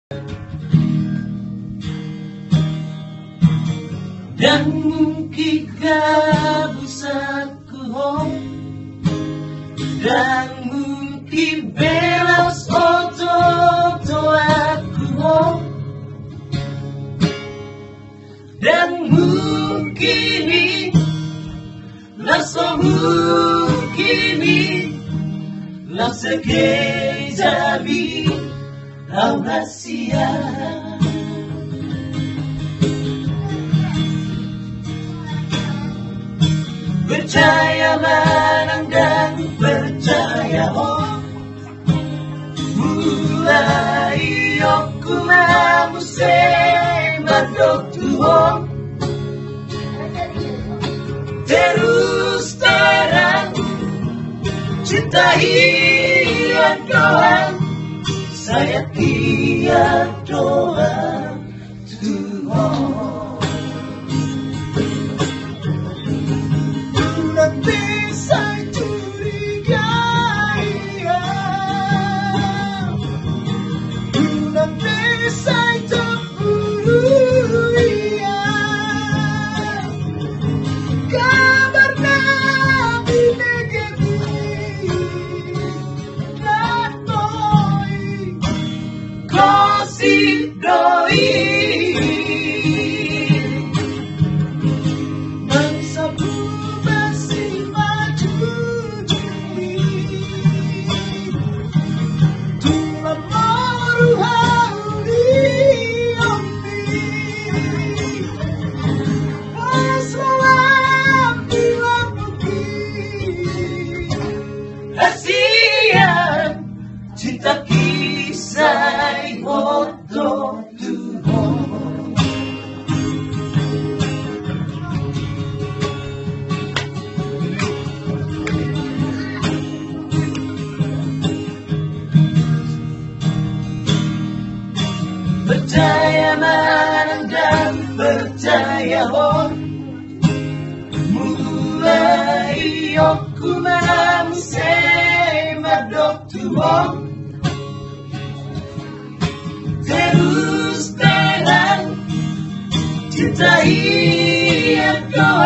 Dan mungkinkah busaku dan mungkin belas otot aku dan mungkin langsung mungkin langsung jadi rahasia. Percaya menang dan percaya mulai aku mamusem berdokter terus terang cintai doa saya tiada doa Tuhan. Nanti saya curigai, nanti saya cemburu, kabar nabi negatif, dan doi, kasih doi. Cinta kisah bodoh Tuhan. Percaya menang dan percaya mulai aku mamusem berdokter terus terang cintai aku